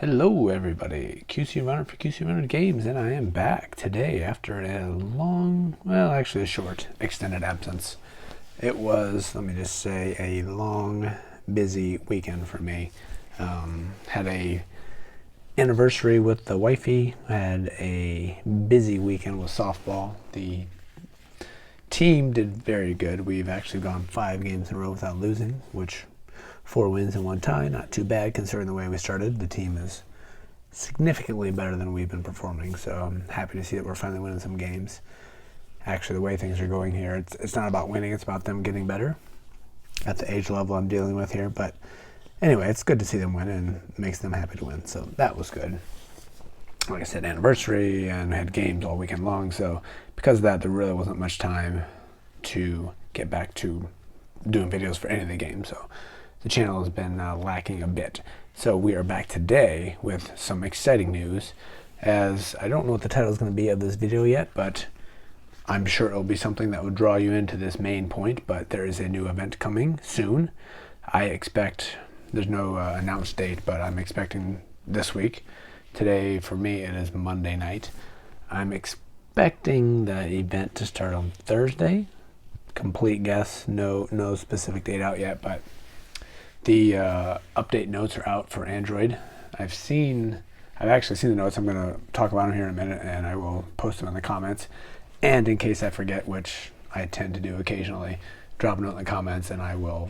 Hello everybody, QC Runner for QC Runner Games, and I am back today after a long, well actually a short, extended absence. It was, let me just say, a long, busy weekend for me. Had a anniversary with the wifey, had a busy weekend with softball. The team did very good. We've actually gone 5 games in a row without losing, which 4 wins and 1 tie. Not too bad considering the way we started. The team is significantly better than we've been performing, so I'm happy to see that we're finally winning some games. Actually, the way things are going here, it's not about winning, it's about them getting better at the age level I'm dealing with here. But anyway, it's good to see them win and it makes them happy to win, so that was good. Like I said, anniversary, and had games all weekend long, so because of that, there really wasn't much time to get back to doing videos for any of the games, so the channel has been lacking a bit. So we are back today with some exciting news, as I don't know what the title is going to be of this video yet, but I'm sure it'll be something that would draw you into this main point. But there is a new event coming soon. I expect, there's no announced date, but I'm expecting this week. Today for me it is Monday night. I'm expecting the event to start on Thursday. Complete guess, no specific date out yet, but the update notes are out for Android. I've actually seen the notes. I'm going to talk about them here in a minute, and I will post them in the comments. And in case I forget, which I tend to do occasionally, drop a note in the comments and I will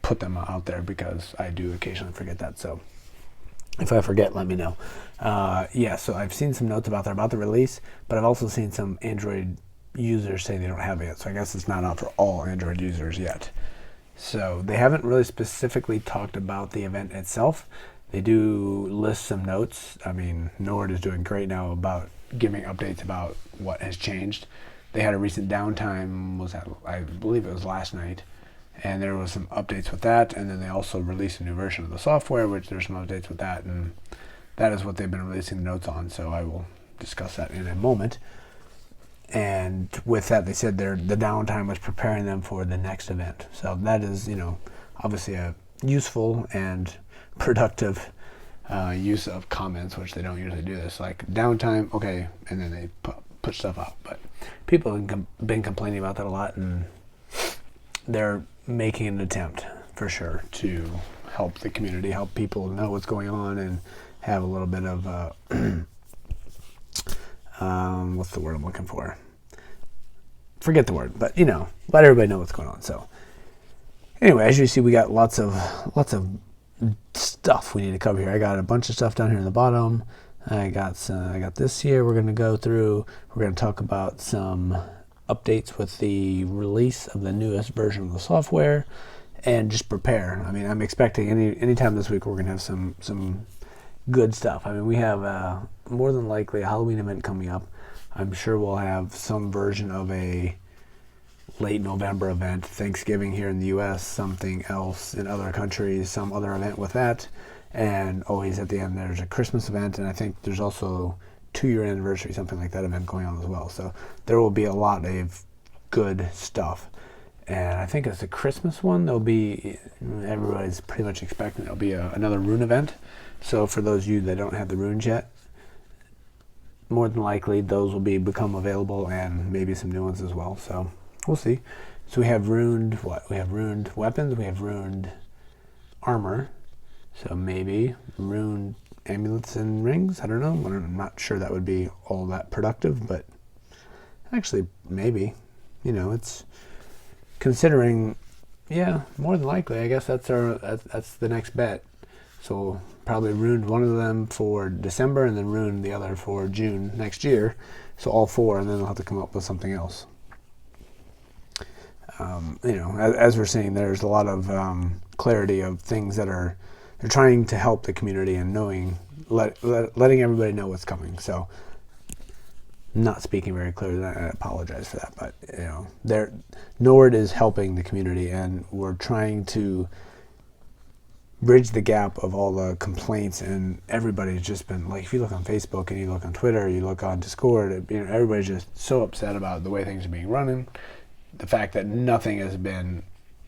put them out there, because I do occasionally forget that. So if I forget, let me know. So I've seen some notes about the release, but I've also seen some Android users say they don't have it yet. So I guess it's not out for all Android users yet. So they haven't really specifically talked about the event itself. They do list some notes. I mean, Nord is doing great now about giving updates about what has changed. They had a recent downtime, I believe it was last night, and there was some updates with that, and then they also released a new version of the software, which there's some updates with that, and that is what they've been releasing the notes on, so I will discuss that in a moment. And with that, they said the downtime was preparing them for the next event. So that is, obviously a useful and productive use of comments, which they don't usually do this. Like downtime, okay, and then they put stuff out. But people have been complaining about that a lot, and they're making an attempt for sure to help the community, help people know what's going on, and have a little bit of what's the word I'm looking for? Forget the word, but let everybody know what's going on. So anyway, as you see, we got lots of stuff we need to cover here. I got a bunch of stuff down here in the bottom. I got this here we're going to go through. We're going to talk about some updates with the release of the newest version of the software, and just prepare. I mean, I'm expecting anytime this week we're going to have some good stuff. I mean, we have more than likely a Halloween event coming up. I'm sure we'll have some version of a late November event, Thanksgiving here in the US, something else in other countries, some other event with that, and always at the end there's a Christmas event, and I think there's also 2-year anniversary, something like that event going on as well. So there will be a lot of good stuff. And I think as the Christmas one, everybody's pretty much expecting there'll be another rune event. So for those of you that don't have the runes yet, more than likely those will become available, and maybe some new ones as well. So we'll see. So we have runed we have runed weapons, we have runed armor. So maybe runed amulets and rings. I don't know. I'm not sure that would be all that productive, but actually maybe. It's considering, more than likely. I guess that's the next bet. So probably ruined one of them for December, and then ruined the other for June next year. So all 4, and then they'll have to come up with something else. As we're seeing, there's a lot of clarity of things that they're trying to help the community, and letting everybody know what's coming. So not speaking very clearly, I apologize for that, but Nord is helping the community, and we're trying to bridge the gap of all the complaints, and everybody's just been like, if you look on Facebook and you look on Twitter, you look on Discord, everybody's just so upset about the way things are being run, the fact that nothing has been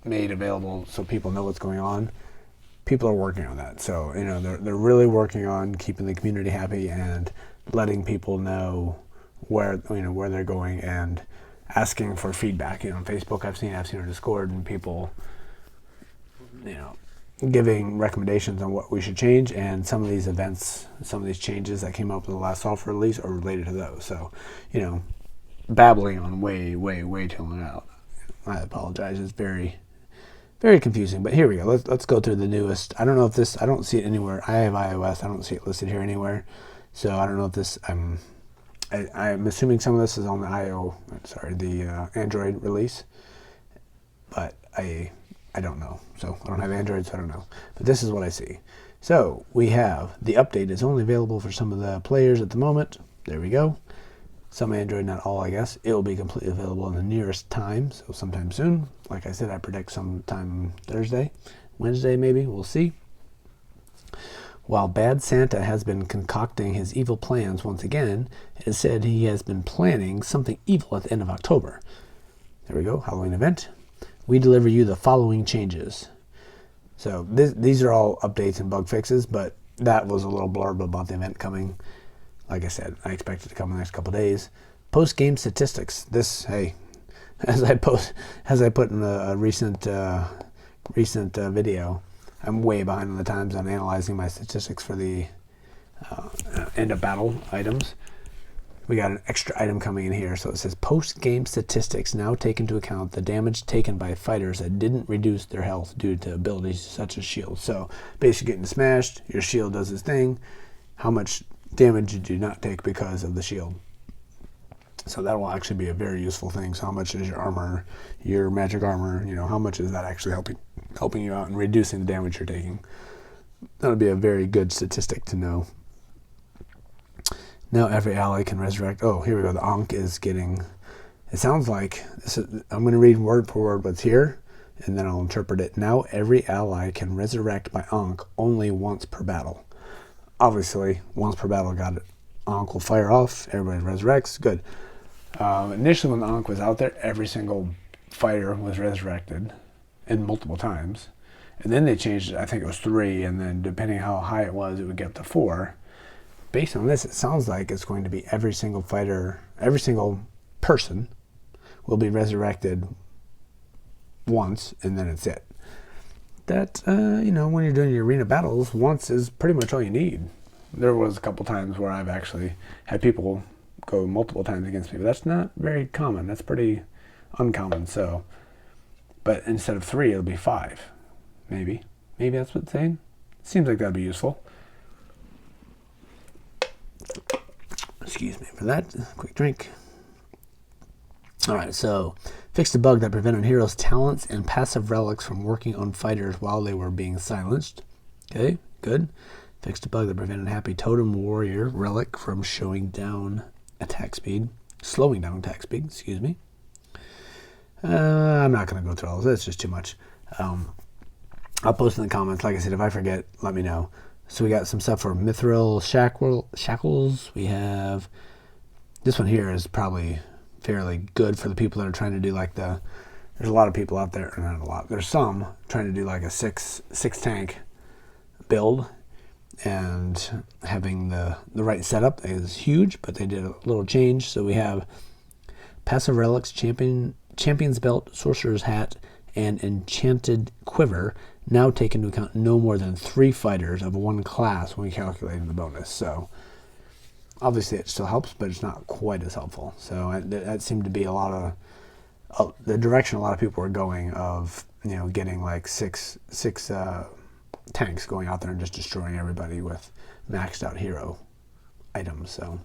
made available so people know what's going on. people are working on that. So, they're really working on keeping the community happy and letting people know where they're going and asking for feedback. On Facebook, I've seen on Discord, and people, giving recommendations on what we should change, and some of these events, some of these changes that came up with the last software release are related to those. So, babbling on way too long out. I apologize. It's very, very confusing. But here we go. Let's go through the newest. I don't know if I don't see it anywhere. I have iOS. I don't see it listed here anywhere. So I don't know if this. I'm assuming some of this is on the Android release, but I don't know. So I don't have Android, so I don't know. But this is what I see. So we have the update is only available for some of the players at the moment. There we go. Some Android, not all, I guess. It will be completely available in the nearest time, so sometime soon. Like I said, I predict sometime Thursday, Wednesday maybe. We'll see. While Bad Santa has been concocting his evil plans once again, it is said he has been planning something evil at the end of October. There we go, Halloween event. We deliver you the following changes. So these are all updates and bug fixes, but that was a little blurb about the event coming. Like I said, I expect it to come in the next couple of days. Post-game statistics. This, hey, as I put in a recent video, I'm way behind on the times on analyzing my statistics for the end of battle items. We got an extra item coming in here. So it says post-game statistics now take into account the damage taken by fighters that didn't reduce their health due to abilities such as shield. So basically getting smashed, your shield does its thing. How much damage you do not take because of the shield. So that will actually be a very useful thing. So how much is your armor, your magic armor, how much is that actually helping you out and reducing the damage you're taking? That would be a very good statistic to know. Now every ally can resurrect. Oh, here we go. The Ankh is getting, it sounds like, I'm going to read word for word what's here, and then I'll interpret it. Now every ally can resurrect by Ankh only once per battle. Obviously, once per battle, got it. Ankh will fire off. Everybody resurrects. Good. Initially, when the Ankh was out there, every single fighter was resurrected, and multiple times. And then they changed it. I think it was 3, and then depending how high it was, it would get up to 4. Based on this, it sounds like it's going to be every single fighter, every single person will be resurrected once, and then it's it. That, when you're doing your arena battles, once is pretty much all you need. There was a couple times where I've actually had people go multiple times against me, but that's not very common. That's pretty uncommon. So, but instead of 3, it'll be 5. Maybe that's what it's saying. Seems like that'd be useful. Excuse me for that. Quick drink. All right, so fixed a bug that prevented heroes' talents and passive relics from working on fighters while they were being silenced. Okay, good. Fixed a bug that prevented Happy Totem Warrior relic from slowing down attack speed, excuse me. I'm not going to go through all of this. It's just too much. I'll post in the comments. Like I said, if I forget, let me know. So we got some stuff for Mithril Shackles. We have, this one here is probably fairly good for the people that are trying to do like there's a lot of people out there, or not a lot, there's some trying to do like a six tank build, and having the right setup is huge, but they did a little change. So we have passive relics, champion's belt, sorcerer's hat, and enchanted quiver now take into account no more than 3 fighters of one class when calculating the bonus. So obviously it still helps, but it's not quite as helpful. So that seemed to be a lot of the direction a lot of people were going, of getting like six tanks going out there and just destroying everybody with maxed out hero items. So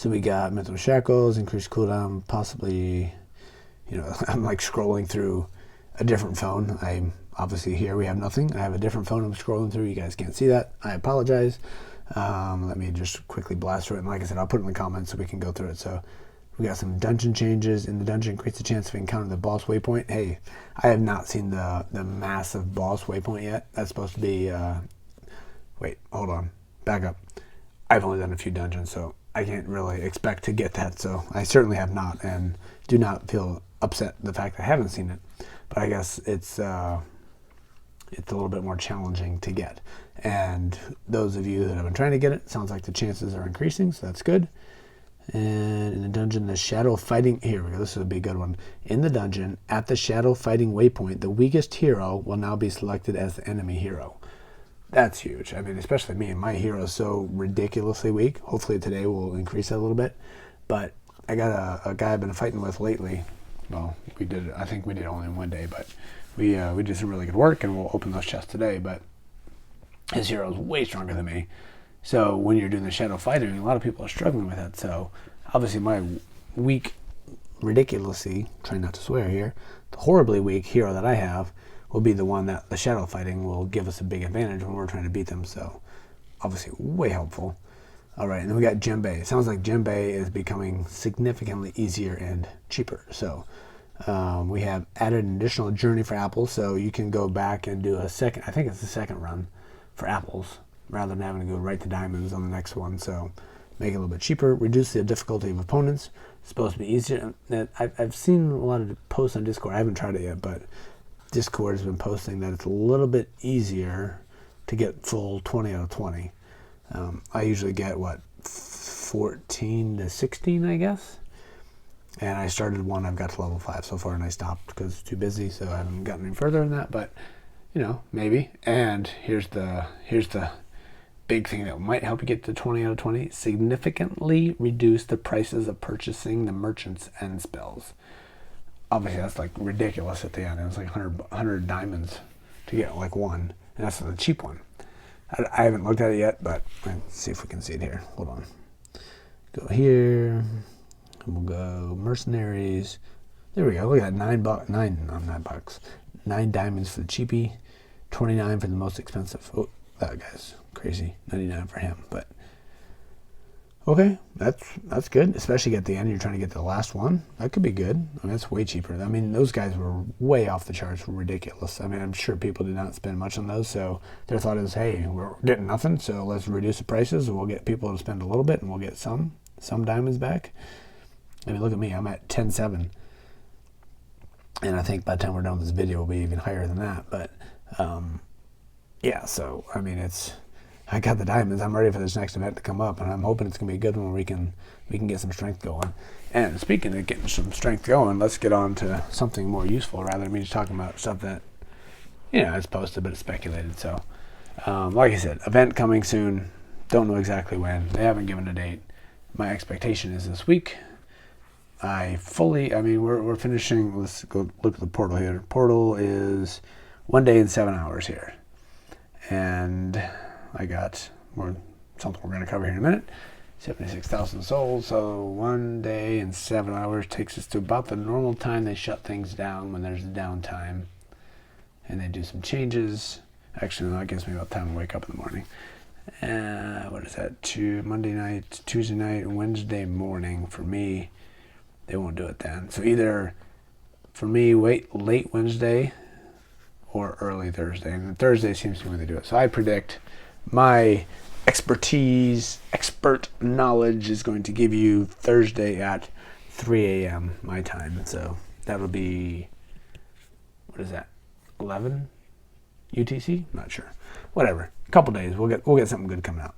we got Mental Shackles, increased cooldown, possibly, I'm like scrolling through a different phone. I'm obviously here, we have nothing. I have a different phone I'm scrolling through. You guys can't see that. I apologize. Let me just quickly blast through it. And like I said, I'll put it in the comments so we can go through it. So we got some dungeon changes. In the dungeon, increase the chance of encountering the boss waypoint. Hey, I have not seen the massive boss waypoint yet. That's supposed to be, wait, hold on, back up. I've only done a few dungeons, so I can't really expect to get that. So I certainly have not, and do not feel upset the fact I haven't seen it. But I guess it's it's a little bit more challenging to get. And those of you that have been trying to get it, sounds like the chances are increasing, so that's good. And in the dungeon, the shadow fighting, here we go, this would be a good one. In the dungeon, at the shadow fighting waypoint, the weakest hero will now be selected as the enemy hero. That's huge. I mean, especially me, my hero is so ridiculously weak. Hopefully today will increase that a little bit. But I got a guy I've been fighting with lately. Well, I think we did only in one day, but we did some really good work, and we'll open those chests today. But his hero is way stronger than me. So when you're doing the shadow fighting, a lot of people are struggling with that. So obviously my weak, ridiculously, trying not to swear here, the horribly weak hero that I have will be the one that the shadow fighting will give us a big advantage when we're trying to beat them. So obviously way helpful. All right, and then we got djembe. It sounds like djembe is becoming significantly easier and cheaper. So we have added an additional journey for apples, so you can go back and do a second, I think it's the second run for apples, rather than having to go right to diamonds on the next one. So make it a little bit cheaper, reduce the difficulty of opponents. It's supposed to be easier. I've seen a lot of posts on Discord. I haven't tried it yet, but Discord has been posting that it's a little bit easier to get full 20 out of 20. I usually get, 14 to 16, I guess? And I started one, I've got to level 5 so far, and I stopped because it's too busy, so I haven't gotten any further than that, but, maybe. And here's the big thing that might help you get to 20 out of 20. Significantly reduce the prices of purchasing the merchant's end spells. Obviously, that's like ridiculous at the end. It was like 100 diamonds to get like one, and that's the cheap one. I haven't looked at it yet, but let's see if we can see it here. Hold on. Go here. We'll go mercenaries. There we go. Look at that, $9 diamonds for the cheapie, 29 for the most expensive. Oh, that guy's crazy. 99 for him, but okay, that's good. Especially at the end, you're trying to get the last one. That could be good. I mean, that's way cheaper. I mean, those guys were way off the charts, ridiculous. I mean, I'm sure people did not spend much on those, so their thought is, hey, we're getting nothing, so let's reduce the prices, and we'll get people to spend a little bit, and we'll get some diamonds back. I mean, look at me. I'm at 10.7, and I think by the time we're done with this video, we'll be even higher than that. But yeah, so I mean, I got the diamonds. I'm ready for this next event to come up, and I'm hoping it's gonna be a good one where we can get some strength going. And speaking of getting some strength going, let's get on to something more useful rather than me just talking about stuff that it's posted but it's speculated. So like I said, event coming soon. Don't know exactly when. They haven't given a date. My expectation is this week. We're finishing. Let's go look at the portal here. Portal is 1 day and 7 hours here, and I got something we're going to cover here in a minute. 76,000 souls. So 1 day and 7 hours takes us to about the normal time they shut things down when there's downtime, and they do some changes. Actually, no, that gives me about time to wake up in the morning. What is that? Monday night, Tuesday night, Wednesday morning for me. They won't do it then. So either for me, wait late Wednesday or early Thursday. And Thursday seems to be when they do it. So I predict my expert knowledge is going to give you Thursday at 3 a.m. my time. So that'll be, what is that? 11 UTC? Not sure. Whatever. A couple days. We'll get something good coming out.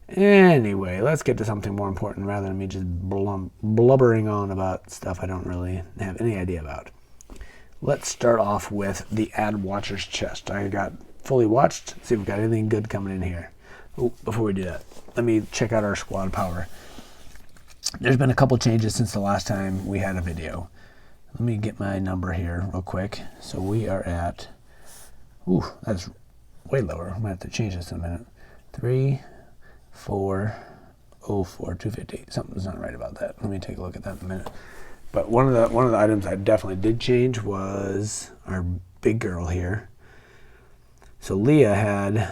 Anyway, let's get to something more important rather than me just blubbering on about stuff I don't really have any idea about. Let's start off with the Ad Watcher's chest. I got fully watched. See if we've got anything good coming in here. Oh, before we do that, let me check out our squad power. There's been a couple changes since the last time we had a video. Let me get my number here real quick. So we are at, that's way lower. I'm gonna have to change this in a minute. 3,404,250. Something's not right about that. Let me take a look at that in a minute. But one of the items I definitely did change was our big girl here. So Leah had,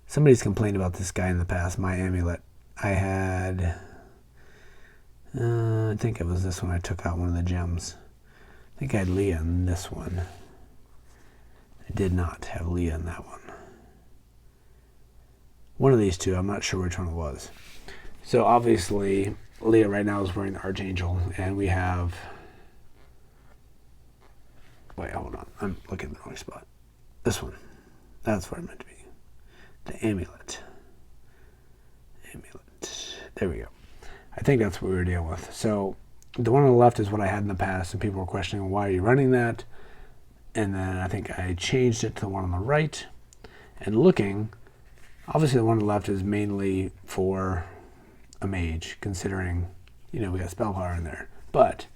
somebody's complained about this guy in the past, my amulet. I had, I think it was this one. I took out one of the gems. I think I had Leah in this one. I did not have Leah in that one. One of these two, I'm not sure which one it was. So obviously, Leah right now is wearing the Archangel, and we have, wait, hold on. I'm looking at the wrong spot. This one. That's where I meant to be. The amulet. There we go. I think that's what we were dealing with. So the one on the left is what I had in the past, and people were questioning, why are you running that? And then I think I changed it to the one on the right. And looking, obviously the one on the left is mainly for a mage, considering, we got spell power in there. But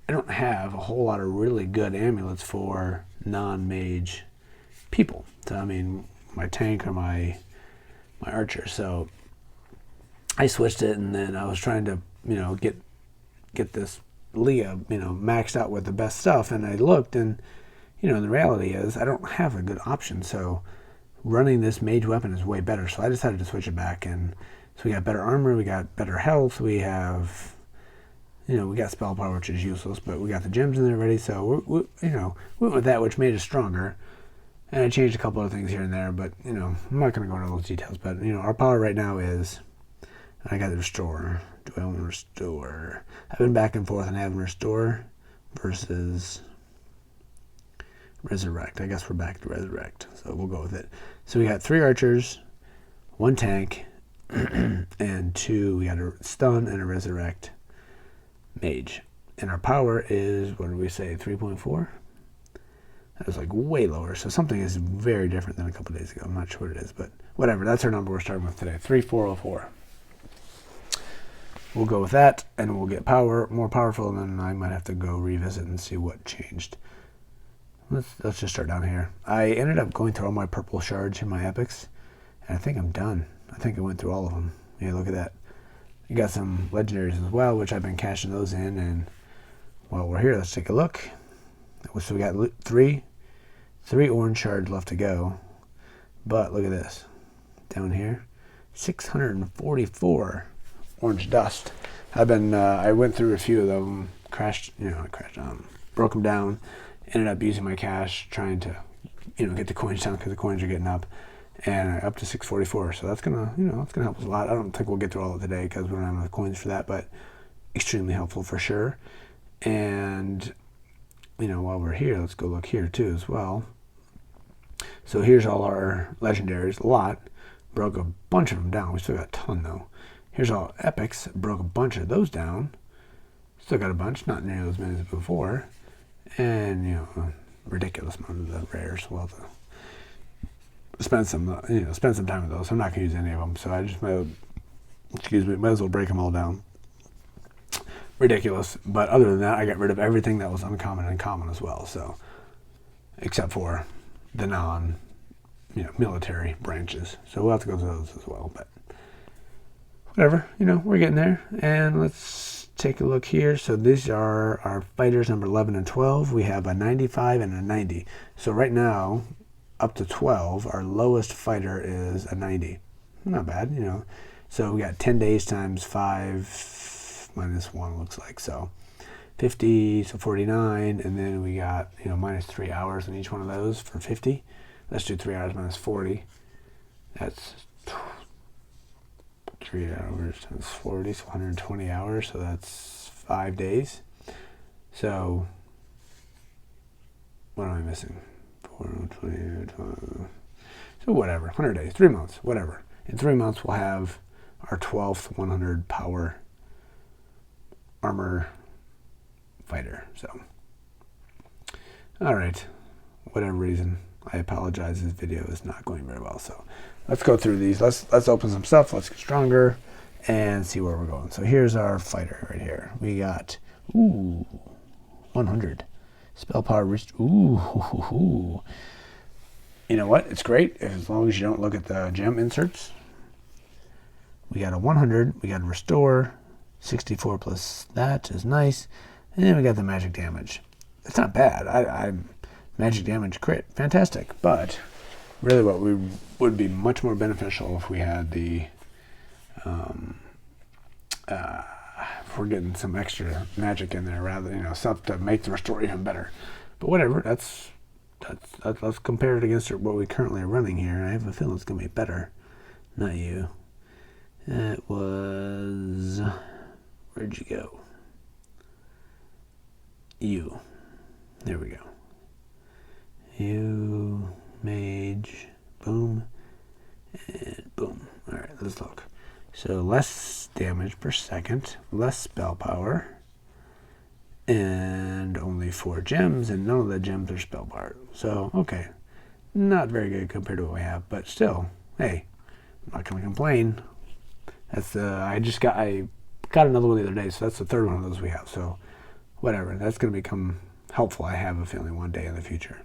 I don't have a whole lot of really good amulets for non-mage people. So, I mean, my tank or my archer. So I switched it, and then I was trying to, get this Leah, maxed out with the best stuff. And I looked, and, the reality is I don't have a good option. So running this mage weapon is way better. So I decided to switch it back. And so we got better armor, we got better health, we have, we got spell power, which is useless, but we got the gems in there already. So we went with that, which made us stronger. And I changed a couple of things here and there, but, I'm not going to go into those details. But, our power right now is, I got the restore. Do I want to restore? I've been back and forth on having restore versus resurrect. I guess we're back to resurrect, so we'll go with it. So we got 3 archers, 1 tank, and 2, we got a stun and a resurrect mage. And our power is, what did we say, 3.4? That was like way lower, so something is very different than a couple days ago. I'm not sure what it is, but whatever. That's our number we're starting with today, 3404. We'll go with that, and we'll get more powerful, and then I might have to go revisit and see what changed. Let's just start down here. I ended up going through all my purple shards in my epics, and I think I'm done. I think I went through all of them. Yeah, look at that. You got some legendaries as well, which I've been cashing those in, and while we're here, let's take a look. So we got 3 orange shards left to go, but look at this. Down here, 644 orange dust. I went through a few of them, broke them down, ended up using my cash, trying to, get the coins down because the coins are getting up, and up to 644. So that's gonna help us a lot. I don't think we'll get through all of it today because we don't have enough coins for that, but extremely helpful for sure. And while we're here, let's go look here too as well. So here's all our legendaries, a lot. Broke a bunch of them down. We still got a ton though. Here's all epics. Broke a bunch of those down. Still got a bunch, not nearly as many as before. And, a ridiculous amount of the rares. We'll have to spend some time with those. I'm not going to use any of them. So I just might as well break them all down. Ridiculous. But other than that, I got rid of everything that was uncommon and common as well. So, except for the military branches. So we'll have to go through those as well. But whatever, we're getting there. And let's take a look here. So these are our fighters number 11 and 12. We have a 95 and a 90. So right now, up to 12, our lowest fighter is a 90. Not bad, So we got 10 days times 5 minus 1 looks like. So 50, so 49. And then we got, minus 3 hours in each one of those for 50. Let's do 3 hours minus 40. That's 3 hours times 40, so 120 hours. So that's 5 days. So what am I missing? 420, so whatever, 100 days, 3 months, whatever. In 3 months, we'll have our 12th 100 power armor fighter. So, all right, whatever reason, I apologize. This video is not going very well. So let's go through these. Let's open some stuff. Let's get stronger and see where we're going. So here's our fighter right here. We got 100 spell power. Ooh. You know what? It's great as long as you don't look at the gem inserts. We got a 100. We got a restore. 64 plus that is nice. And then we got the magic damage. It's not bad. Magic damage crit. Fantastic. But really what would be much more beneficial if we had the if we're getting some extra magic in there rather, stuff to make the restore even better. But whatever, let's compare it against what we currently are running here. I have a feeling it's going to be better. Not you. It was... Where'd you go? You. There we go. You, mage, boom, and boom. All right, let's look. So less damage per second, less spell power, and only 4 gems, and none of the gems are spell power. So, okay, not very good compared to what we have, but still, hey, I'm not gonna complain. That's I got another one the other day, so that's the third one of those we have. So, whatever, that's gonna become helpful. I have a feeling one day in the future.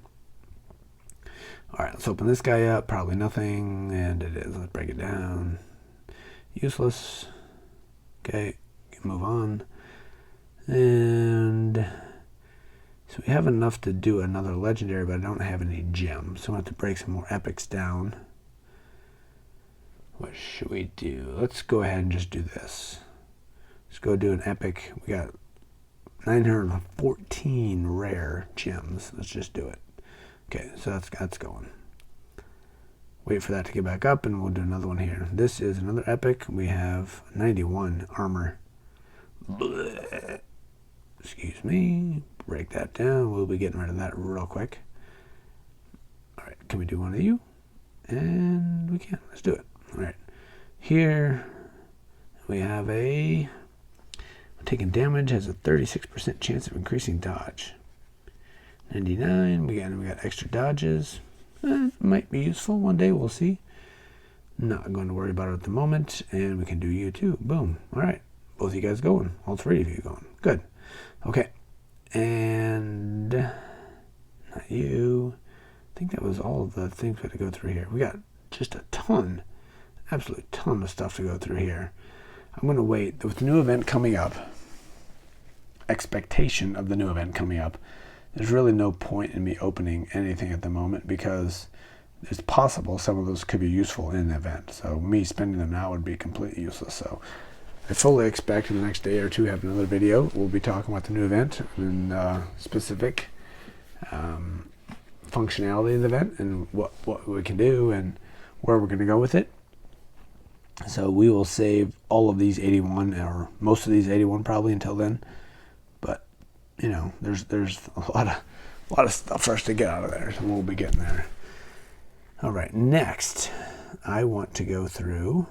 All right, let's open this guy up. Probably nothing, and it is. Let's break it down. Useless. Okay, move on. And so we have enough to do another legendary, but I don't have any gems. So I have to break some more epics down. What should we do? Let's go ahead and just do this. Let's go do an epic. We got 914 rare gems. Let's just do it. Okay, so that's going. Wait for that to get back up, and we'll do another one here. This is another epic. We have 91 armor. Blech. Excuse me. Break that down. We'll be getting rid of that real quick. All right, can we do one of you? And we can. Let's do it. All right. Here we have taking damage has a 36% chance of increasing dodge. 99. We got extra dodges. Might be useful one day. We'll see. Not going to worry about it at the moment. And we can do you too. Boom. All right. Both of you guys going. All 3 of you going. Good. Okay. And not you. I think that was all of the things we had to go through here. We got just a ton, absolute ton of stuff to go through here. I'm going to wait. With the new event coming up, expectation of the new event coming up, there's really no point in me opening anything at the moment because it's possible some of those could be useful in the event. So me spending them now would be completely useless. So I fully expect in the next day or two have another video. We'll be talking about the new event and specific functionality of the event and what we can do and where we're going to go with it. So we will save all of these 81 or most of these 81 probably until then. But you know, there's a lot of stuff for us to get out of there, so we'll be getting there. All right, next I want to go through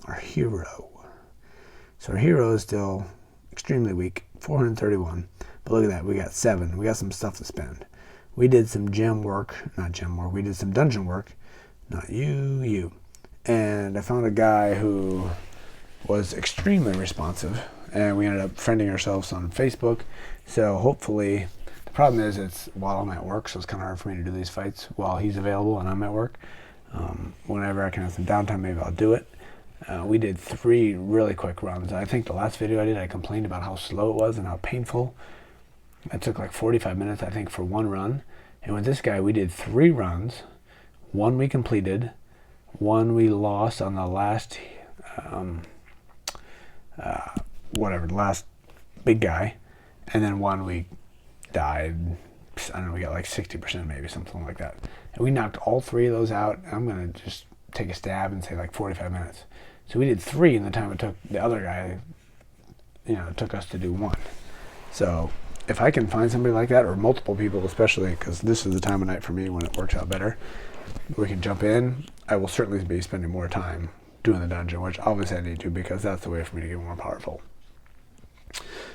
our hero. So our hero is still extremely weak, 431. But look at that, we got 7. We got some stuff to spend. We did some we did some dungeon work. Not you. And I found a guy who was extremely responsive, and we ended up friending ourselves on Facebook. So hopefully, the problem is it's while I'm at work, so it's kind of hard for me to do these fights while he's available and I'm at work. Whenever I can have some downtime, maybe I'll do it. We did 3 really quick runs. I think the last video I did, I complained about how slow it was and how painful. It took like 45 minutes, I think, for 1 run. And with this guy, we did 3 runs. 1 we completed, 1 we lost on the last, the last big guy, and then 1 we died. I don't know, we got like 60% maybe, something like that. And we knocked all 3 of those out. I'm going to just take a stab and say like 45 minutes. So we did 3 in the time it took the other guy, it took us to do 1. So if I can find somebody like that, or multiple people especially, because this is the time of night for me when it works out better, we can jump in. I will certainly be spending more time doing the dungeon, which obviously I need to because that's the way for me to get more powerful.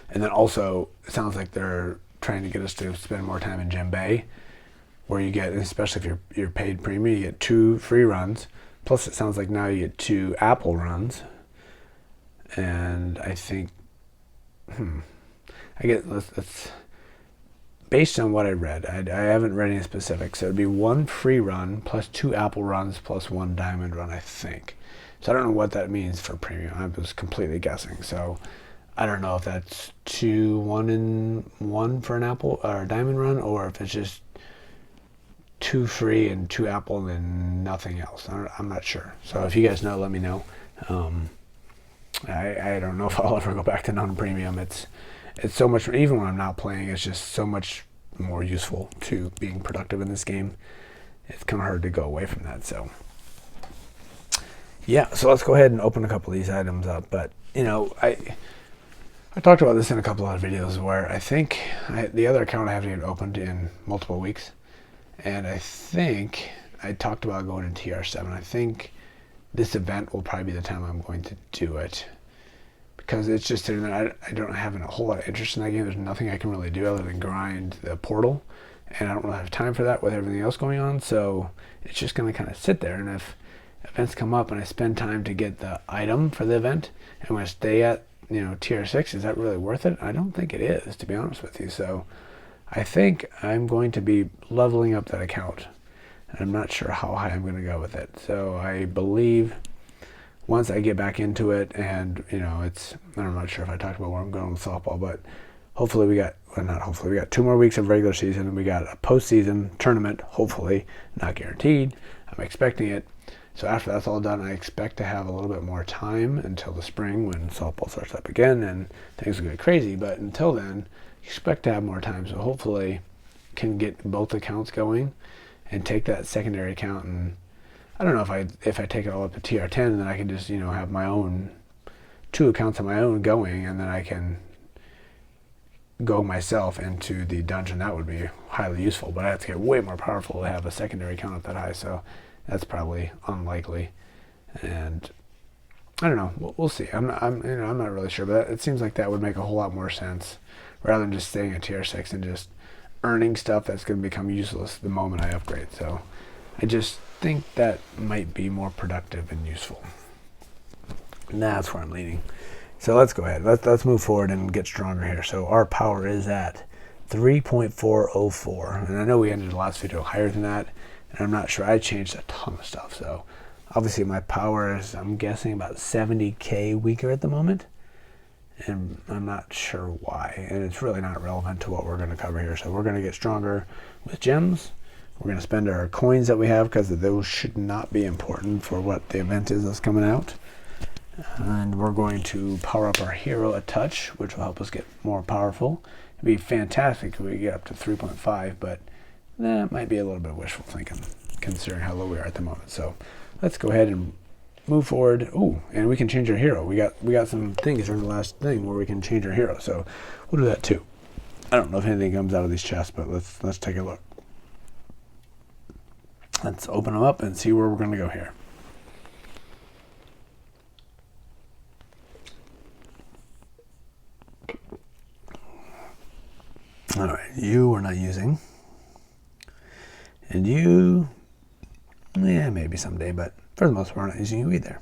And then also, it sounds like they're trying to get us to spend more time in Gem Bay, where you get, especially if you're paid premium, you get 2 free runs. Plus, it sounds like now you get 2 Apple runs. And I think, let's based on what I read, I haven't read any specifics. So it'd be 1 free run plus 2 Apple runs plus 1 diamond run, I think. So I don't know what that means for premium. I was completely guessing. So I don't know if that's 2 1-in-1 for an Apple or a diamond run, or if it's just 2 free and 2 Apple and then nothing else. I'm not sure. So if you guys know, let me know. I don't know if I'll ever go back to non-premium. It's so much, even when I'm not playing, it's just so much more useful to being productive in this game. It's kind of hard to go away from that. So yeah, so let's go ahead and open a couple of these items up. But I talked about this in a couple of videos where I think the other account I haven't even opened in multiple weeks, And I think I talked about going to TR7. I think this event will probably be the time I'm going to do it, because it's just sitting there. I don't have a whole lot of interest in that game. There's nothing I can really do other than grind the portal, and I don't really have time for that with everything else going on. So it's just going to kind of sit there. And if events come up and I spend time to get the item for the event, and I'm going to stay at tier 6, is that really worth it? I don't think it is, to be honest with you. So I think I'm going to be leveling up that account. I'm not sure how high I'm going to go with it. So I believe once I get back into it, and I'm not sure if I talked about where I'm going with softball, but hopefully we got 2 more weeks of regular season, and we got a postseason tournament, hopefully, not guaranteed. I'm expecting it. So after that's all done, I expect to have a little bit more time until the spring when softball starts up again and things will get crazy. But until then, expect to have more time. So hopefully can get both accounts going and take that secondary account, and I don't know if I take it all up to TR10, then I can just have my own 2 accounts of my own going, and then I can go myself into the dungeon. That would be highly useful, but I have to get way more powerful to have a secondary account up that high, so that's probably unlikely. And I don't know. We'll see. I'm not really sure, but it seems like that would make a whole lot more sense rather than just staying at tier 6 and just earning stuff that's going to become useless the moment I upgrade. So I just think that might be more productive and useful. And that's where I'm leaning. So let's go ahead. Let's move forward and get stronger here. So our power is at 3.404. And I know we ended the last video higher than that. And I'm not sure. I changed a ton of stuff. So obviously my power is, I'm guessing, about 70k weaker at the moment. And I'm not sure why. And it's really not relevant to what we're going to cover here. So we're going to get stronger with gems. We're going to spend our coins that we have, because those should not be important for what the event is that's coming out. And we're going to power up our hero a touch, which will help us get more powerful. It'd be fantastic if we get up to 3.5, but that might be a little bit of wishful thinking, considering how low we are at the moment. So let's go ahead and move forward. Oh, and we can change our hero. We got some things during the last thing where we can change our hero, so we'll do that too. I don't know if anything comes out of these chests, but let's take a look. Let's open them up and see where we're going to go here. All right, you we're not using. And you, maybe someday, but for the most part, we're not using you either.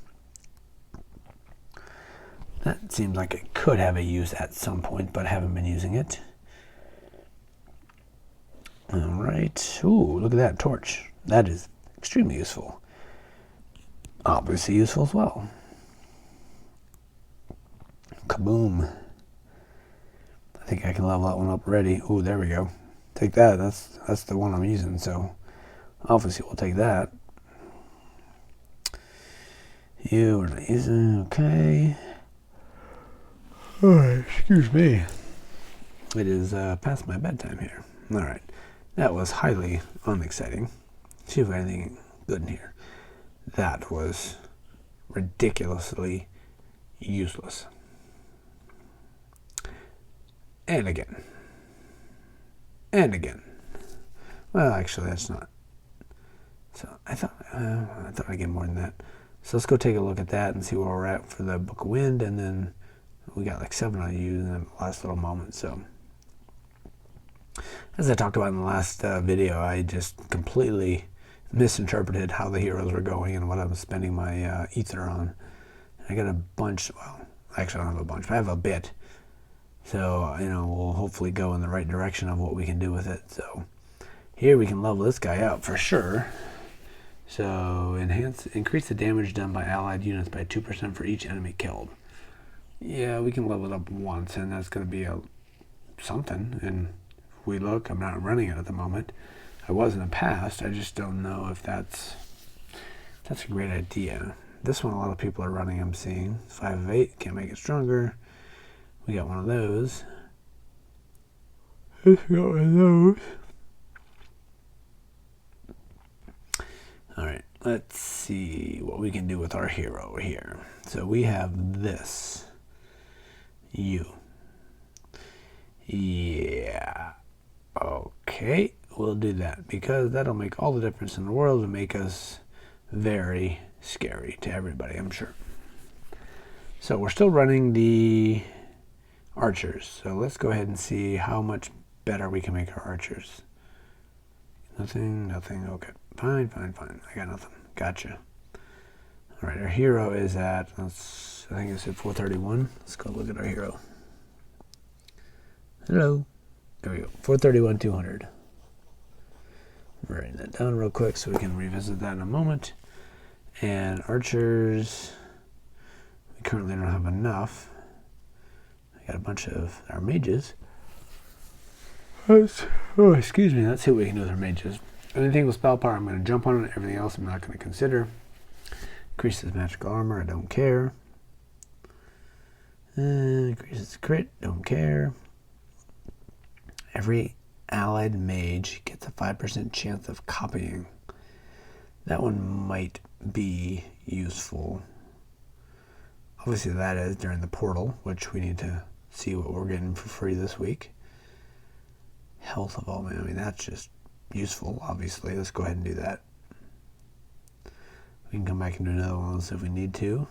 That seems like it could have a use at some point, but I haven't been using it. All right. Ooh, look at that torch. That is extremely useful. Obviously useful as well. Kaboom. I think I can level that one up already. Ooh, there we go. Take that. That's the one I'm using, so obviously we'll take that. You are not using, okay. Alright, excuse me. It is past my bedtime here. Alright, that was highly unexciting. See if I have anything good in here. That was ridiculously useless. And again. And again. Well, actually, that's not. So I thought I'd get more than that. So let's go take a look at that and see where we're at for the Book of Wind, and then we got like 7 on you in the last little moment. So as I talked about in the last video, I just completely misinterpreted how the heroes were going and what I was spending my ether on. I got a bunch. Well, actually, I don't have a bunch, but I have a bit. So we'll hopefully go in the right direction of what we can do with it. So here we can level this guy up for sure. So increase the damage done by allied units by 2% for each enemy killed. Yeah, we can level it up once, and that's going to be something. And if we look, I'm not running it at the moment. I was in the past. I just don't know if that's a great idea. This one, a lot of people are running. I'm seeing 5 of 8. Can't make it stronger. We got one of those. Let's go with those. Alright, let's see what we can do with our hero here. So we have this. You. Yeah. Okay. we'll do that because that'll make all the difference in the world and make us very scary to everybody, I'm sure. So we're still running the archers. So let's go ahead and see how much better we can make our archers. Nothing. Okay. Fine. I got nothing. Gotcha. All right, our hero is at, I think it's at 431. Let's go look at our hero. Hello. There we go. 431, 200. I'm writing that down real quick so we can revisit that in a moment. And archers, we currently don't have enough. I got a bunch of our mages. Oh, excuse me. Let's see what we can do with our mages. Anything with spell power, I'm going to jump on it. Everything else, I'm not going to consider. Increases magical armor, I don't care. Increases crit, don't care. Every allied mage gets a 5% chance of copying. That one might be useful. Obviously that is during the portal, which we need to see what we're getting for free this week. Health of all men, I mean that's just useful, obviously. Let's go ahead and do that. We can come back and do another one if we need to.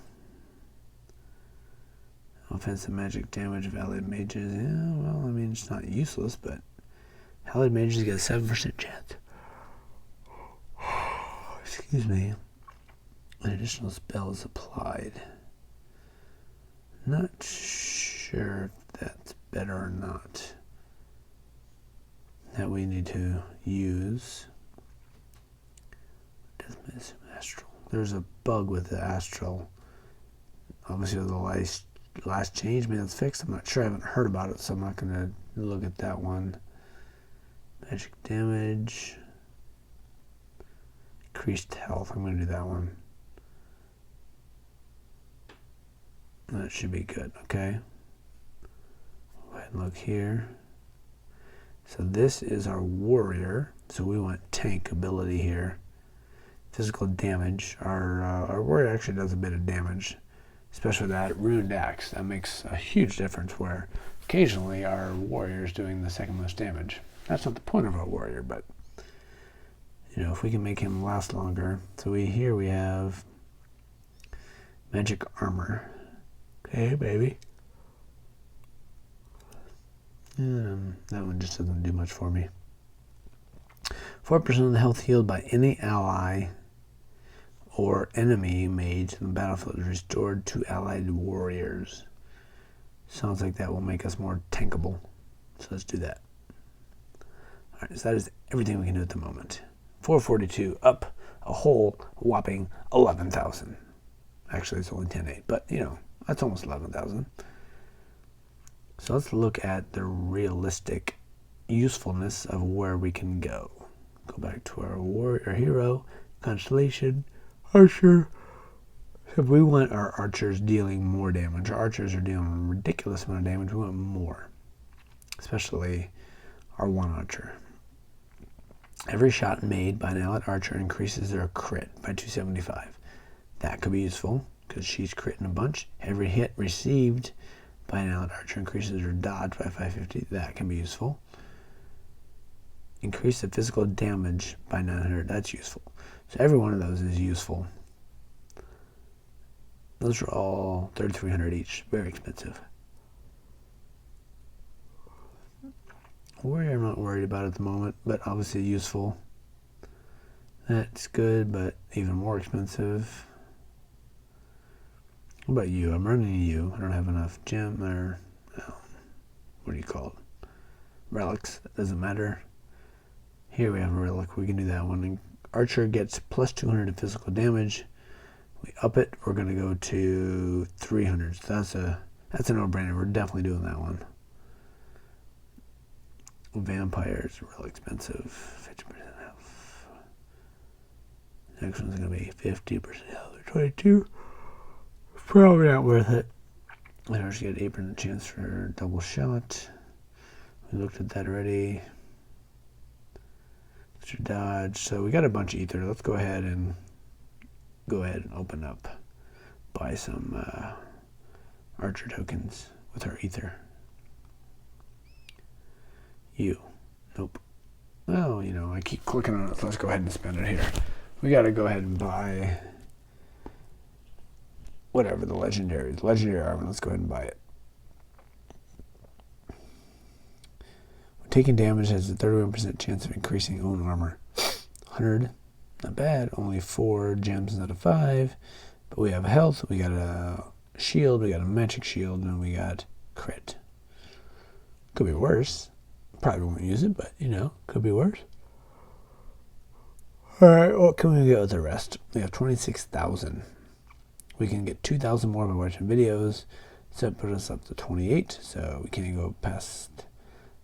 Offensive magic damage of allied mages. Yeah, well, I mean, it's not useless, but allied mages get a 7% chance. Excuse me. An additional spell is applied. Not sure if that's better or not. That we need to use. Death astral. There's a bug with the astral. Obviously, the last change, maybe that's fixed. I'm not sure. I haven't heard about it, so I'm not going to look at that one. Magic damage. Increased health. I'm going to do that one. That should be good. Okay. Go ahead and look here. So this is our warrior. So we want tank ability here. Physical damage. Our warrior actually does a bit of damage, especially that ruined axe. That makes a huge difference where occasionally our warrior is doing the second most damage. That's not the point of our warrior, but you know, if we can make him last longer. So here we have magic armor. Okay, baby. That one just doesn't do much for me. 4% of the health healed by any ally or enemy mage in the battlefield is restored to allied warriors. Sounds like that will make us more tankable. So let's do that. Alright, so that is everything we can do at the moment. 442 up a whole whopping 11,000. Actually, it's only 10.8, but you know, that's almost 11,000. So let's look at the realistic usefulness of where we can go. Go back to our warrior hero, constellation, archer. So if we want our archers dealing more damage, our archers are dealing a ridiculous amount of damage, we want more. Especially our one archer. Every shot made by an allied archer increases their crit by 275. That could be useful because she's critting a bunch. Every hit received by an allied archer increases her dodge by 550. That can be useful. Increase the physical damage by 900. That's useful. So every one of those is useful. Those are all 3,300 each. Very expensive. Warrior I'm not worried about at the moment, but obviously useful. That's good, but even more expensive. What about you? I'm running you. I don't have enough gem or what do you call it? Relics. That doesn't matter. Here we have a relic. We can do that one. And archer gets plus 200 to physical damage. We up it. We're going to go to 300. So that's a no-brainer. We're definitely doing that one. Vampires are real expensive. 50% health. Next one's going to be 50% health. 22. Probably not worth it. I just get 8% chance for double shot. We looked at that already. Extra dodge. So we got a bunch of ether. Let's go ahead and open up. Buy some archer tokens with our ether. You. Nope. well, you know, I keep clicking on it, so let's go ahead and spend it here. We got to go ahead and buy whatever the legendary armor. Let's go ahead and buy it. When taking damage has a 31% chance of increasing own armor. 100, not bad. Only 4 gems instead of 5. But we have health, we got a shield, we got a magic shield, and we got crit. Could be worse. Probably won't use it, but, you know, could be worse. Alright, what can we get with the rest? We have 26,000. We can get 2,000 more by watching videos. So that put us up to 28, so we can't go past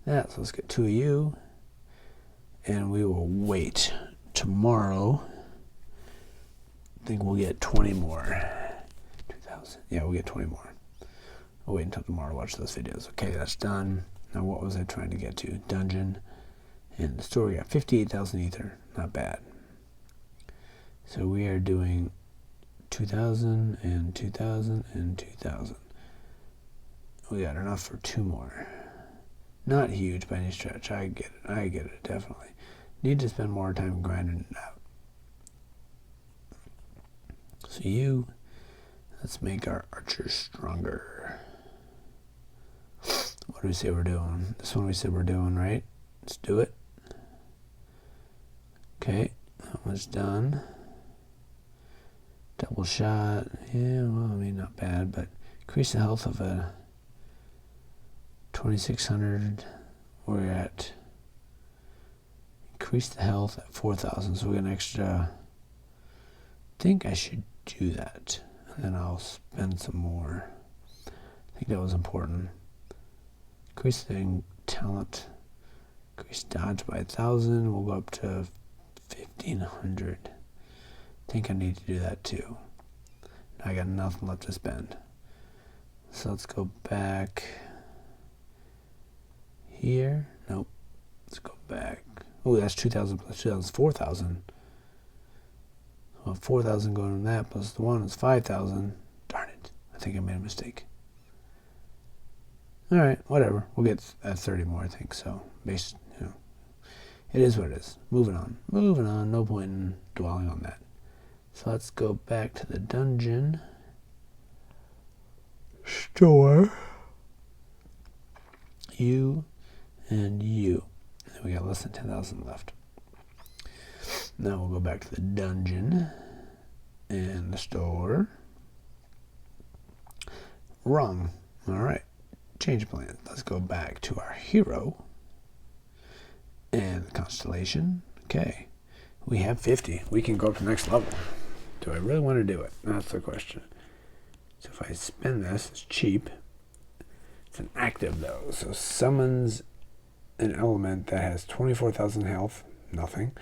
that. So let's get 2 of you. And we will wait. Tomorrow, I think we'll get 20 more. 2,000. Yeah, we'll get 20 more. I'll wait until tomorrow to watch those videos. Okay, that's done. Now, what was I trying to get to? Dungeon. And the store, we got 58,000 ether. Not bad. So we are doing 2,000 and 2,000 and 2,000. We got enough for 2 more. Not huge by any stretch. I get it, definitely. Need to spend more time grinding it out. So let's make our archers stronger. What do we say we're doing? This one we said we're doing, right? Let's do it. Okay, that one's done. Double shot. Yeah, well, I mean, not bad, but increase the health of a 2,600. We're at increase the health at 4,000, so we get an extra. I think I should do that, and then I'll spend some more. I think that was important. Increase the talent. Increase dodge by 1,000. We'll go up to 1,500. I think I need to do that too. Now I got nothing left to spend. So let's go back here. Nope. Let's go back. Oh, that's 2,000 plus 2,000 is 4,000. Well, 4,000 going to that plus the 1 is 5,000. Darn it. I think I made a mistake. All right, whatever. We'll get 30 more, I think. So, it is what it is. Moving on. No point in dwelling on that. So let's go back to the dungeon. Store. You and you. And we got less than 10,000 left. Now we'll go back to the dungeon and the store. Wrong. All right. Change plans. Let's go back to our hero and the constellation. Okay. We have 50. We can go up to the next level. Do I really want to do it? That's the question. So if I spend this, it's cheap. It's an active though. So summons an element that has 24,000 health, nothing,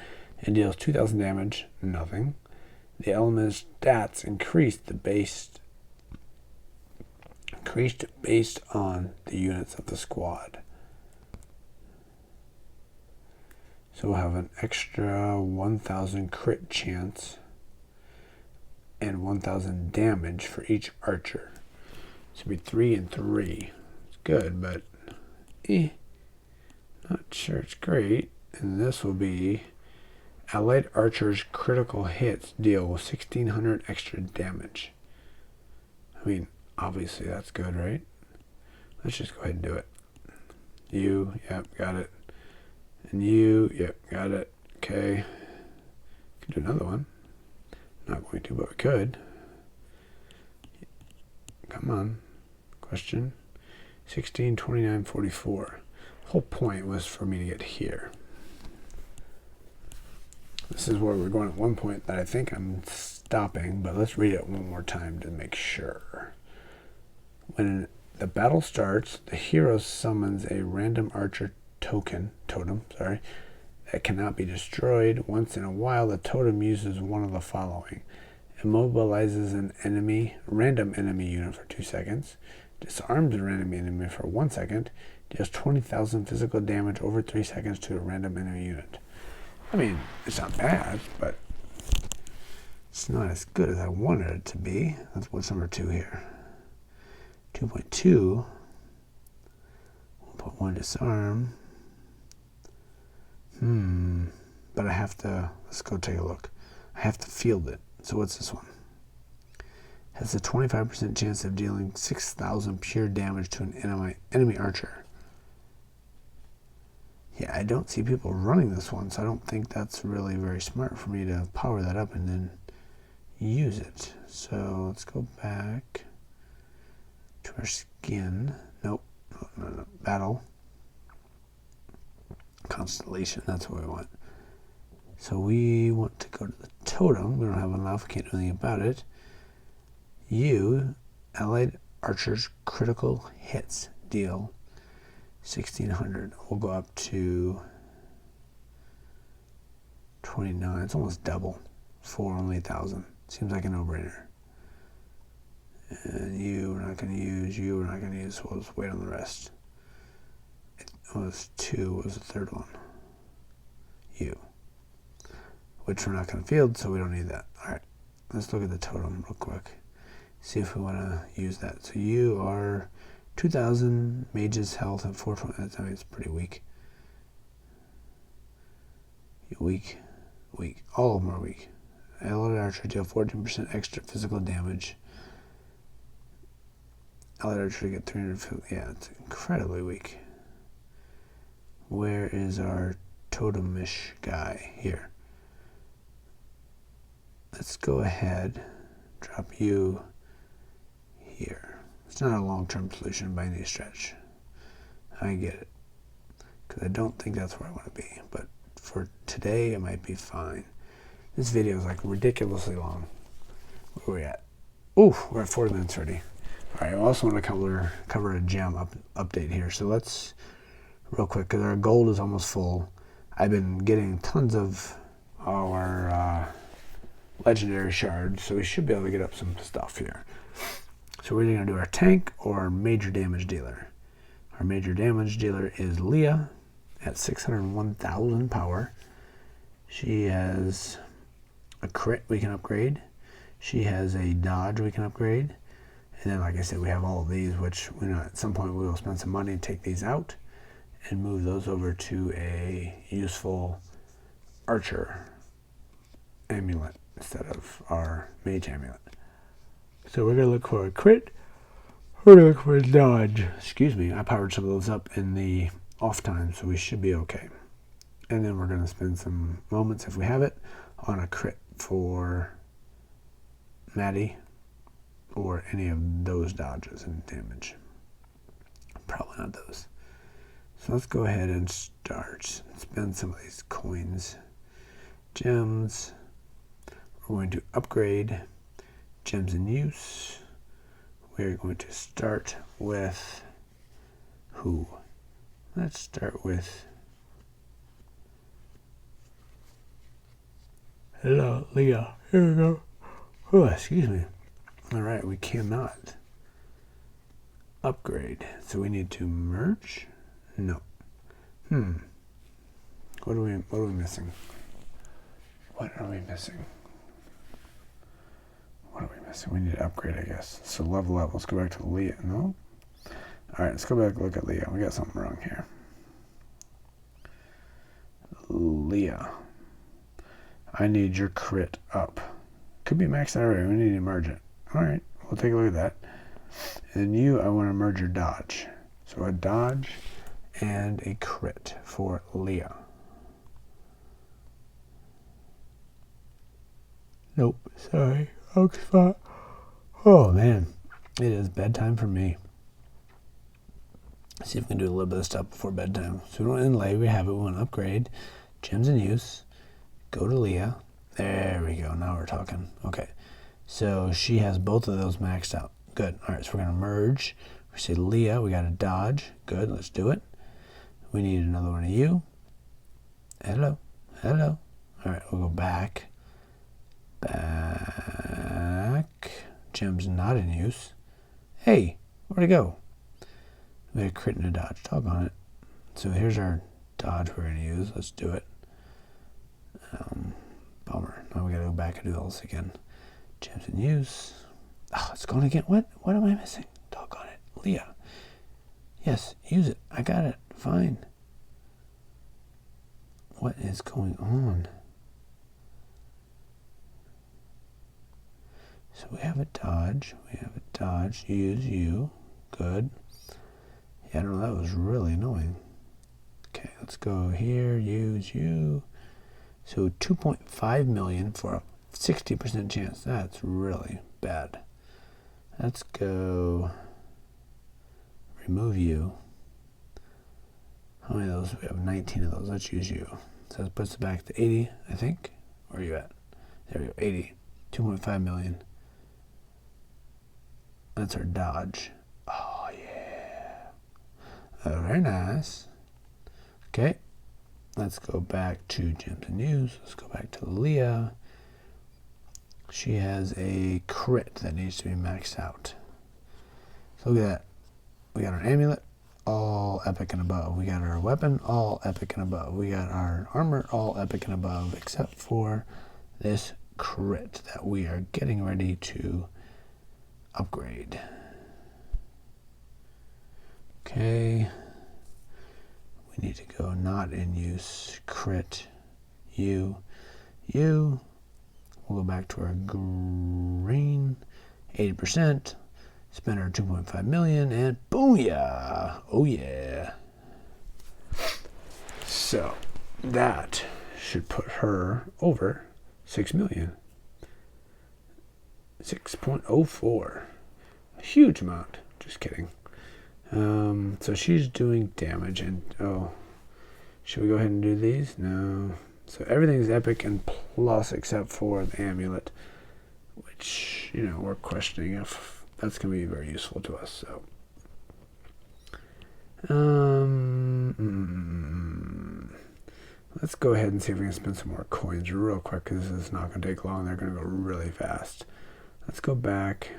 and deals 2,000 damage, nothing. The element's stats increased based on the units of the squad. So we'll have an extra 1,000 crit chance and 1,000 damage for each archer. So it'll be 3 and 3. It's good, but not sure it's great. And this will be allied archers' critical hits deal 1,600 extra damage. I mean, obviously that's good, right? Let's just go ahead and do it. You, yep, got it. And you, yep, got it. Okay. Could do another one. Not going to, but we could. Come on. Question. 16, 29, 44. The whole point was for me to get here. This is where we're going at one point that I think I'm stopping, but let's read it one more time to make sure. When the battle starts, the hero summons a random archer totem, that cannot be destroyed. Once in a while, the totem uses one of the following. Immobilizes an random enemy unit for 2 seconds, disarms a random enemy for 1 second, deals 20,000 physical damage over 3 seconds to a random enemy unit. I mean, it's not bad, but it's not as good as I wanted it to be. That's what's number 2 here. 2.2. 1.1 disarm. but I have to, let's go take a look. I have to field it. So what's this one? Has a 25% chance of dealing 6,000 pure damage to an enemy archer. Yeah, I don't see people running this one, so I don't think that's really very smart for me to power that up and then use it. So let's go back to our skin. Nope. No. Battle. Constellation, that's what we want. So we want to go to the totem. We don't have enough, can't do anything about it. You, allied archers, critical hits deal 1,600. We'll go up to 29. It's almost double for only 1,000. Seems like a no-brainer. And you, we're not going to use. You, we're not going to use. So we'll just wait on the rest. It was 2. What was the third one? You. Which we're not going to field, so we don't need that. All right. Let's look at the totem real quick. See if we want to use that. So you are 2,000 mages health at 420. I mean, it's pretty weak. Weak. All of them are weak. Allied archer deal 14% extra physical damage. Allied archer get 350. Yeah, it's incredibly weak. Where is our totemish guy? Here. Let's go ahead. Drop you here. It's not a long-term solution by any stretch. I get it. Because I don't think that's where I want to be. But for today, it might be fine. This video is like ridiculously long. Where are we at? Ooh, we're at 40 minutes already. All right, I also want to cover a gem update here. So let's, real quick, because our gold is almost full. I've been getting tons of our legendary shards, so we should be able to get up some stuff here. So we're either going to do our tank or our major damage dealer. Our major damage dealer is Leah at 601,000 power. She has a crit we can upgrade. She has a dodge we can upgrade. And then, like I said, we have all of these, which we know at some point we will spend some money and take these out and move those over to a useful archer amulet instead of our mage amulet. So we're going to look for a crit. We're going to look for a dodge. Excuse me, I powered some of those up in the off time, so we should be okay. And then we're going to spend some moments, if we have it, on a crit for Maddie or any of those dodges and damage. Probably not those. So let's go ahead and start. Spend some of these coins. Gems. We're going to upgrade gems in use. We're going to start with who? Let's start with hello, Leah. Here we go. Oh, excuse me. All right, we cannot upgrade. So we need to merge? No. What are we missing? What are we missing? What are we missing? We need to upgrade, I guess. So level up. Let's go back to Leah. No? All right, let's go back and look at Leah. We got something wrong here. Leah. I need your crit up. Could be maxed out already. We need to merge it. All right, we'll take a look at that. And you, I want to merge your dodge. So a dodge and a crit for Leah. Nope, sorry. Oh man, it is bedtime for me. Let's see if we can do a little bit of stuff before bedtime. So we want to inlay, we have it, we want to upgrade. Gems in use. Go to Leah. There we go, now we're talking. Okay, so she has both of those maxed out. Good, all right, so we're gonna merge. We say Leah, we got a dodge. Good, let's do it. We need another one of you. Hello. All right, we'll go back. Gems not in use. Hey, where'd it go? We had a crit and a dodge. Doggone it. So here's our dodge we're going to use. Let's do it. Bummer. Now we got to go back and do all this again. Gems in use. Oh, it's going again. What? What am I missing? Doggone it. Leah. Yes, use it. I got it. Fine. What is going on? So we have a dodge. Use you. Good. Yeah, I don't know. That was really annoying. Okay, let's go here. Use you. So 2.5 million for a 60% chance. That's really bad. Let's go remove you. How many of those? We have 19 of those. Let's use you. So that puts it back to 80, I think. Where are you at? There we go. 80. 2.5 million. That's our dodge. Oh, yeah. Oh, very nice. Okay. Let's go back to Gems and News. Let's go back to Leah. She has a crit that needs to be maxed out. So look at that. We got our amulet, all epic and above. We got our weapon, all epic and above. We got our armor, all epic and above, except for this crit that we are getting ready to upgrade. Okay. We need to go not in use, crit, you. We'll go back to our green, 80%, spend our 2.5 million, and booyah! Oh yeah. So that should put her over 6 million. 6.04. A huge amount. Just kidding. So she's doing damage, and should we go ahead and do these? No. So everything's epic and plus except for the amulet, which, we're questioning if that's going to be very useful to us. So, let's go ahead and see if we can spend some more coins real quick, because this is not going to take long. They're going to go really fast. Let's go back.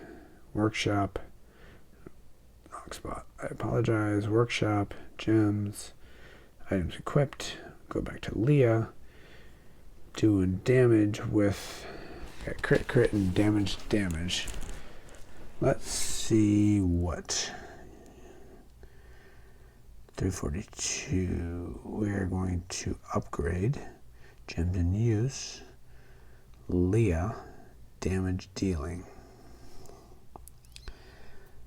Workshop. Wrong spot. I apologize. Workshop. Gems. Items equipped. Go back to Leah. Doing damage with crit, and damage. Let's see what. 342. We're going to upgrade. Gems in use. Leah. Damage dealing.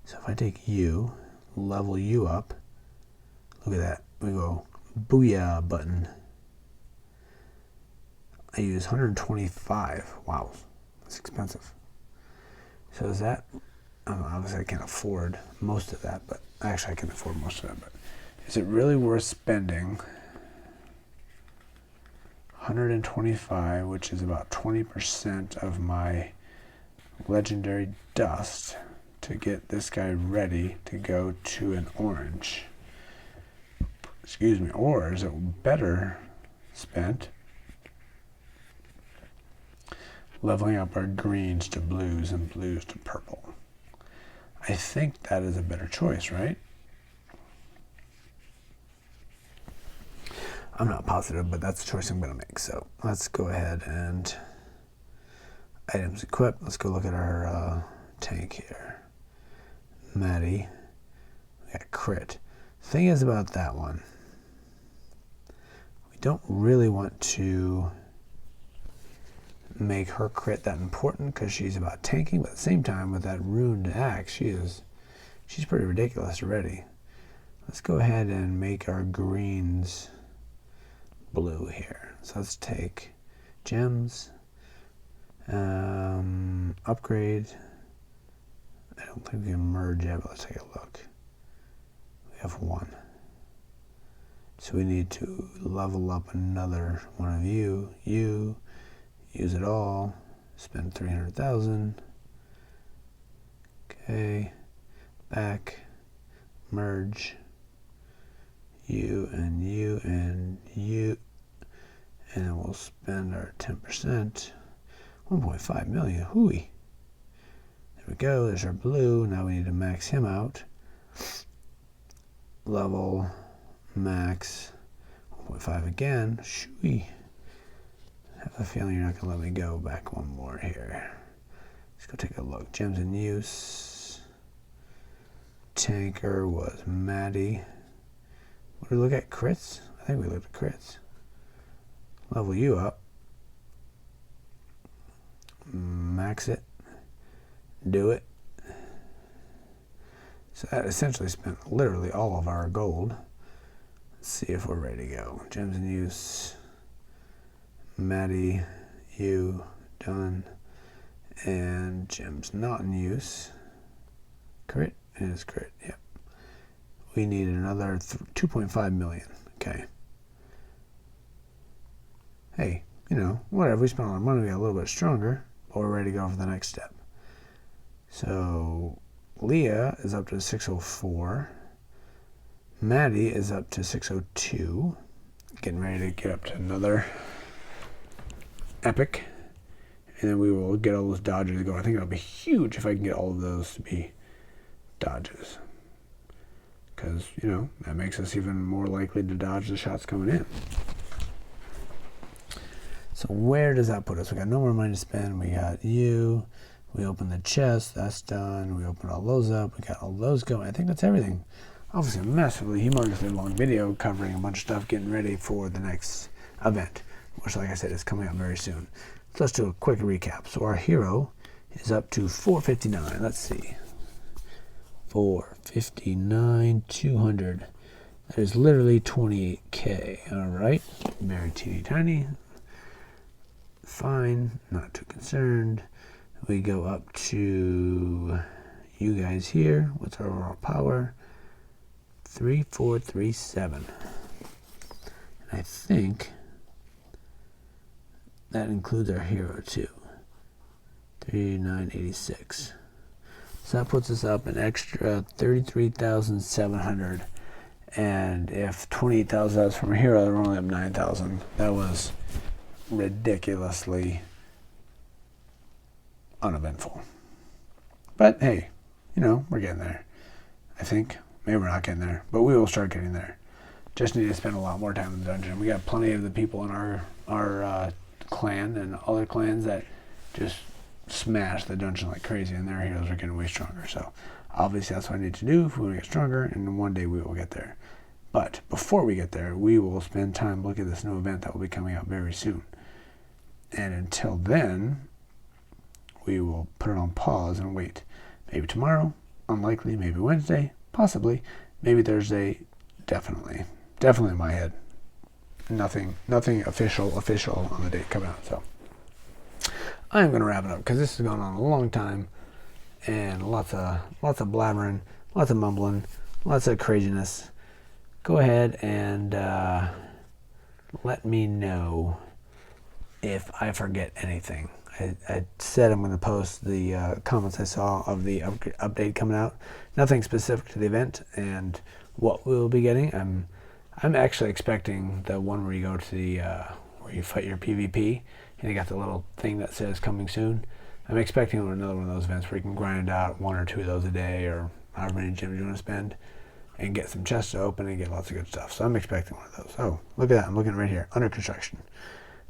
So if I take you, level you up, look at that. We go booyah button. I use 125. Wow, that's expensive. So is that, obviously I can't afford most of that, but actually I can afford most of that, but is it really worth spending 125, which is about 20% of my legendary dust, to get this guy ready to go to an orange? Excuse me. Or is it better spent leveling up our greens to blues and blues to purple? I think that is a better choice, right? I'm not positive, but that's the choice I'm going to make. So let's go ahead and items equipped. Let's go look at our tank here. Maddie. We got crit. Thing is about that one, we don't really want to make her crit that important because she's about tanking, but at the same time with that ruined axe, she's pretty ridiculous already. Let's go ahead and make our greens blue here. So let's take gems, upgrade. I don't think we can merge yet, but let's take a look. We have one. So we need to level up another one of you. Use it all. Spend 300,000. Okay. Back. Merge. You and you and you. And then we'll spend our 10%. 1.5 million. Hooey. There we go. There's our blue. Now we need to max him out. Level. Max. 1.5 again. Shooey. I have a feeling you're not going to let me go back one more here. Let's go take a look. Gems in use. Tanker was Maddie. What did we look at? Crits? I think we looked at crits. level you up, max it, do it. So that essentially spent literally all of our gold. Let's see if we're ready to go. Gems in use, Maddie, you, done, and gems not in use. Crit? It is crit, yep. We need another 2.5 million, okay. Hey, you know, whatever, we spent a lot of money, we got a little bit stronger, but we're ready to go for the next step. So Leah is up to 604. Maddie is up to 602. Getting ready to get up to another epic. And then we will get all those dodges going. I think it'll be huge if I can get all of those to be dodges. Because, you know, that makes us even more likely to dodge the shots coming in. So where does that put us? We got no more money to spend. We got you. We open the chest. That's done. We open all those up. We got all those going. I think that's everything. Obviously a massively, humongously long video covering a bunch of stuff, getting ready for the next event, which, like I said, is coming up very soon. So let's do a quick recap. So our hero is up to 459. Let's see. 459, 200. That is literally 28K. All right. Very teeny tiny. Fine. Not too concerned. We go up to you guys here. What's our overall power? 3437. And I think that includes our hero too. 3986. So that puts us up an extra 33,700. And if 28,000 is from a hero, we're only up 9,000. That was ridiculously uneventful. But hey, you know, we're getting there. I think. Maybe we're not getting there, but we will start getting there. Just need to spend a lot more time in the dungeon. We got plenty of the people in our clan and other clans that just smash the dungeon like crazy, and their heroes are getting way stronger. So obviously that's what I need to do if we want to get stronger, and one day we will get there. But before we get there, we will spend time looking at this new event that will be coming out very soon. And until then, we will put it on pause and wait. Maybe tomorrow, unlikely, maybe Wednesday, possibly, maybe Thursday, definitely in my head. Nothing official on the date coming out. So I'm gonna wrap it up because this has gone on a long time, and lots of blabbering, lots of mumbling, lots of craziness. Go ahead and let me know if I forget anything. I said I'm going to post the comments I saw of the update coming out. Nothing specific to the event and what we'll be getting. I'm actually expecting the one where you go to the where you fight your PvP and you got the little thing that says coming soon. I'm expecting another one of those events where you can grind out 1 or 2 of those a day, or however many gems you want to spend, and get some chests to open and get lots of good stuff. So I'm expecting one of those. Oh, look at that! I'm looking right here, under construction.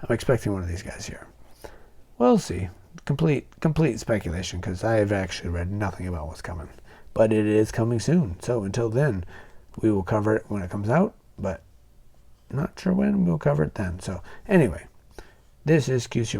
I'm expecting one of these guys here. We'll see. Complete speculation, because I have actually read nothing about what's coming. But it is coming soon. So until then, we will cover it when it comes out, but not sure when we'll cover it then. So anyway, this is QC.